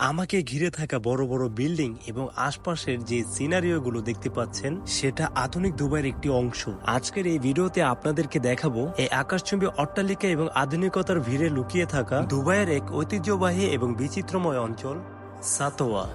আমাকে ঘিরে থাকা বড় বড় বিল্ডিং এবং আশপাশের যে সিনারিও গুলো দেখতে পাচ্ছেন সেটা আধুনিক দুবাইয়ের একটি অংশ। আজকের এই ভিডিওতে আপনাদেরকে দেখাবো এই আকাশচুম্বী অট্টালিকা এবং আধুনিকতার ভিড়ে লুকিয়ে থাকা দুবাইয়ের এক ঐতিহ্যবাহী এবং বিচিত্রময় অঞ্চল সাতোয়া।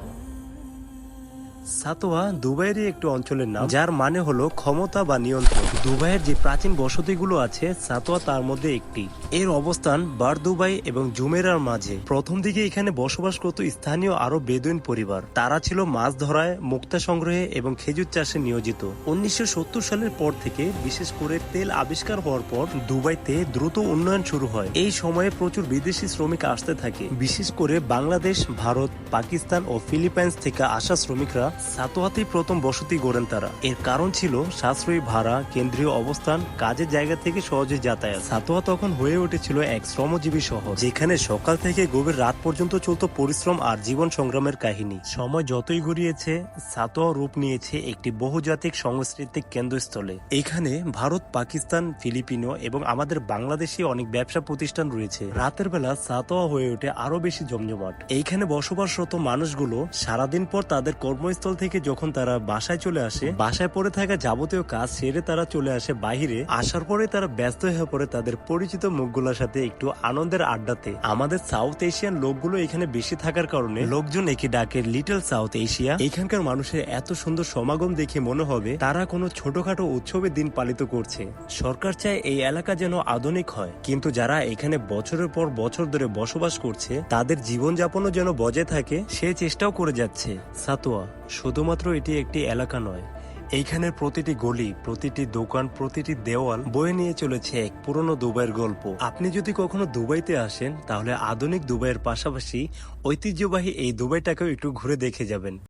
সাতোয়া দুবাইয়েরই একটি অঞ্চলের নাম, যার মানে হলো ক্ষমতা বা নিয়ন্ত্রণ। দুবাইয়ের যে প্রাচীন বসতিগুলো আছে সাতোয়া তার মধ্যে একটি। এর অবস্থান বার দুবাই এবং জুমেরার মাঝে। প্রথম দিকে এখানে বসবাস করত স্থানীয় আরো বেদুইন পরিবার। তারা ছিল মাছ ধরায়, মুক্তা সংগ্রহে এবং খেজুর চাষে নিয়োজিত। 1970 সালের পর থেকে, বিশেষ করে তেল আবিষ্কার হওয়ার পর দুবাইতে দ্রুত উন্নয়ন শুরু হয়। এই সময়ে প্রচুর বিদেশি শ্রমিক আসতে থাকে, বিশেষ করে বাংলাদেশ, ভারত, পাকিস্তান ও ফিলিপাইন্স থেকে আসা শ্রমিকরা সাতোয়াতেই প্রথম বসতি গড়েন তারা। এর কারণ ছিল সাশ্রয়ী ভাড়া, কেন্দ্রীয় অবস্থান, কাজের জায়গা থেকে সহজে যাতায়াত। সাতোয়া তখন হয়ে উঠেছিল এক শ্রমজীবী শহর, যেখানে সকাল থেকে গভীর রাত পর্যন্ত চলত পরিশ্রম আর জীবন সংগ্রামের কাহিনী। সময় যতই গড়িয়েছে, সাতোয়া রূপ নিয়েছে একটি বহুজাতিক সাংস্কৃতিক কেন্দ্রস্থলে। এখানে ভারত, পাকিস্তান, ফিলিপিনো এবং আমাদের বাংলাদেশি অনেক ব্যবসা প্রতিষ্ঠান রয়েছে। রাতের বেলা সাতোয়া হয়ে ওঠে আরো বেশি জমজমাট। এইখানে বসবাসরত মানুষগুলো সারাদিন পর তাদের কর্মস্থল থেকে যখন তারা বাসায় চলে আসে, বাসায় পড়ে থাকা যাবতীয় কাজ সেরে তারা চলে আসে বাহিরে। আসার পরে তারা ব্যস্ত হয়ে পড়ে তাদের পরিচিত মুখগুলোর সাথে একটু আনন্দের আড্ডাতে। আমাদের সাউথ এশিয়ান লোকগুলো এখানে বেশি থাকার কারণে লোকজন একে ডাকে লিটল সাউথ এশিয়া। এখানকার মানুষের এত সুন্দর সমাগম দেখে মনে হবে তারা কোনো ছোটখাটো উৎসবের দিন পালিত করছে। সরকার চায় এই এলাকা যেন আধুনিক হয়, কিন্তু যারা এখানে বছরের পর বছর ধরে বসবাস করছে তাদের জীবনযাপনও যেন বজায় থাকে সে চেষ্টাও করে যাচ্ছে। সাতোয়া শুধুমাত্র এটি একটি এলাকা নয়, এইখানের প্রতিটি গলি, প্রতিটি দোকান, প্রতিটি দেওয়াল বয়ে নিয়ে চলেছে এক পুরনো দুবাইয়ের গল্প। আপনি যদি কখনো দুবাইতে আসেন তাহলে আধুনিক দুবাইয়ের পাশাপাশি ঐতিহ্যবাহী এই দুবাইটাকেও একটু ঘুরে দেখে যাবেন।